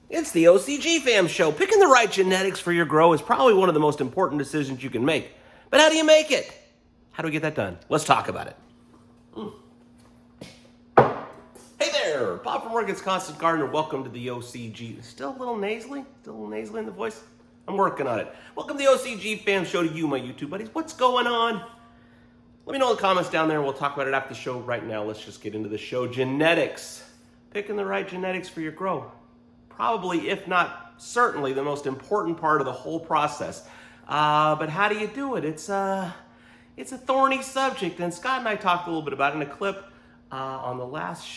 It's the OCG Fam Show. Picking the right genetics for your grow is probably one of the most important decisions you can make. But how do you make it? How do we get that done? Let's talk about it. Hey there, Bob from Oregon's Constant Gardener. Welcome to the OCG. Still a little nasally? Still a little nasally in the voice? I'm working on it. Welcome to the OCG Fam Show to you, my YouTube buddies. What's going on? Let me know in the comments down there and we'll talk about it after the show. Right now, let's just get into the show. Genetics. Picking the right genetics for your grow. Probably, if not certainly, the most important part of the whole process. But how do you do it? It's a thorny subject, and Scott and I talked a little bit about it in a clip on the last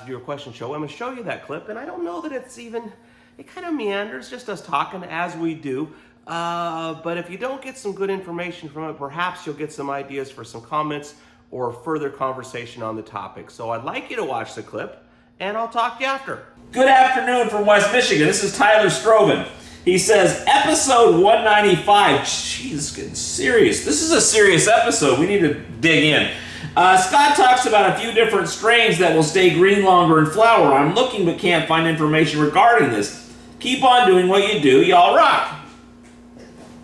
viewer question show. I'm going to show you that clip, and I don't know that it kind of meanders, just us talking as we do. But if you don't get some good information from it, perhaps you'll get some ideas for some comments or further conversation on the topic. So I'd like you to watch the clip, and I'll talk to you after. Good afternoon from West Michigan. This is Tyler Stroven. He says, episode 195. Jeez, it's getting serious. This is a serious episode. We need to dig in. Scott talks about a few different strains that will stay green longer and flower. I'm looking but can't find information regarding this. Keep on doing what you do. Y'all rock.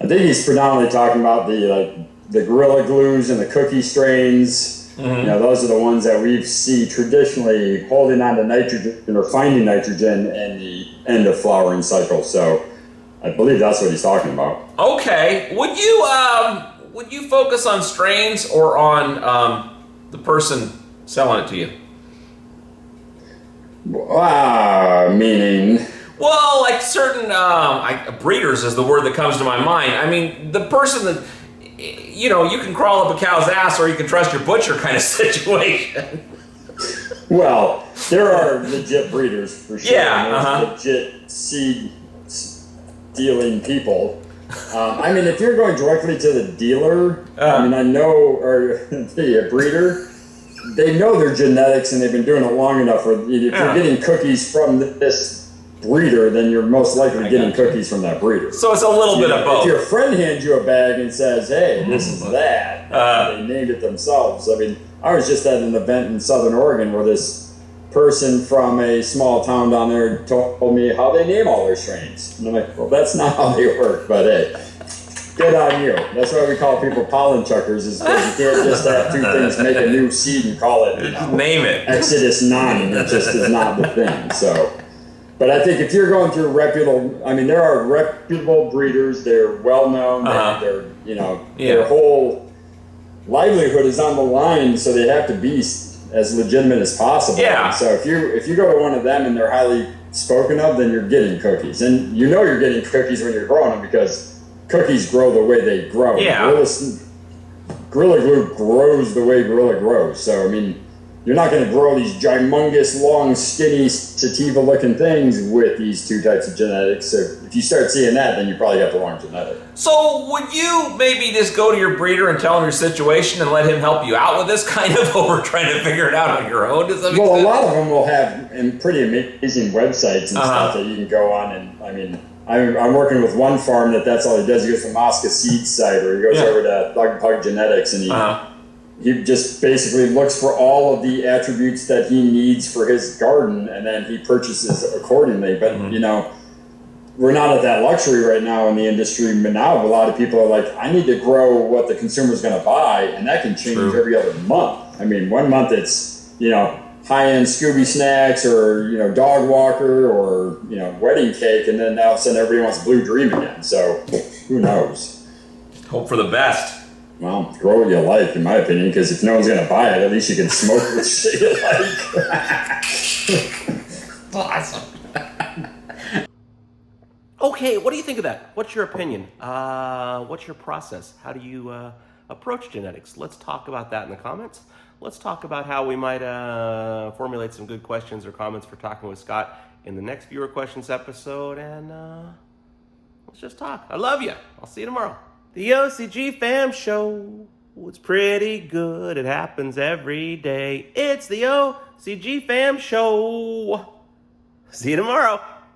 I think he's predominantly talking about the Gorilla Glues and the cookie strains. Mm-hmm. You know, those are the ones that we see traditionally holding on to nitrogen or finding nitrogen in the end of flowering cycle. So I believe that's what he's talking about. Okay. Would you focus on strains or on the person selling it to you? Meaning? Well, like certain breeders is the word that comes to my mind. I mean, the person that, you know, you can crawl up a cow's ass or you can trust your butcher kind of situation. Well, there are legit breeders for sure. Yeah. Legit seed dealing people. I mean, if you're going directly to the dealer, I know, or the breeder, they know their genetics and they've been doing it long enough. Or if you're getting cookies from this breeder, then you're most likely getting cookies from that breeder. So it's a little bit of both. If your friend hands you a bag and says, hey, this is that, they named it themselves. I mean, I was just at an event in Southern Oregon where this person from a small town down there told me how they name all their strains. And I'm like, well, that's not how they work, but hey, good on you. That's why we call people pollen chuckers, is because you can't just have two things, make a new seed and call it, name it. Exodus 9. It just is not the thing, so. But I think if you're going through there are reputable breeders. They're well-known. They're their whole livelihood is on the line, so they have to be as legitimate as possible. Yeah. So if you go to one of them and they're highly spoken of, then you're getting cookies. And you know you're getting cookies when you're growing them because cookies grow the way they grow. Yeah. Gorilla Glue grows the way Gorilla grows. So, I mean, you're not going to grow these humongous, long, skinny, sativa-looking things with these two types of genetics. So if you start seeing that, then you probably got the wrong genetic. So would you maybe just go to your breeder and tell him your situation and let him help you out with this kind of over trying to figure it out on your own? Does that make sense? A lot of them will have pretty amazing websites and stuff that you can go on. And I mean, I'm working with one farm that's all he does. He goes to Mosca Seed Site, or he goes over to Pug Genetics, and he just basically looks for all of the attributes that he needs for his garden, and then he purchases accordingly. But, we're not at that luxury right now in the industry. But now a lot of people are like, I need to grow what the consumer's going to buy, and that can change every other month. I mean, one month it's, high-end Scooby snacks or, dog walker or, wedding cake, and then all of a sudden everybody wants Blue Dream again. So who knows? Hope for the best. Well, grow what you like, in my opinion, because if no one's going to buy it, at least you can smoke the shit you like. Awesome. Okay, what do you think of that? What's your opinion? What's your process? How do you approach genetics? Let's talk about that in the comments. Let's talk about how we might formulate some good questions or comments for talking with Scott in the next viewer questions episode, and let's just talk. I love you. I'll see you tomorrow. The OCG Fam Show. It's pretty good. It happens every day. It's the OCG Fam Show. See you tomorrow.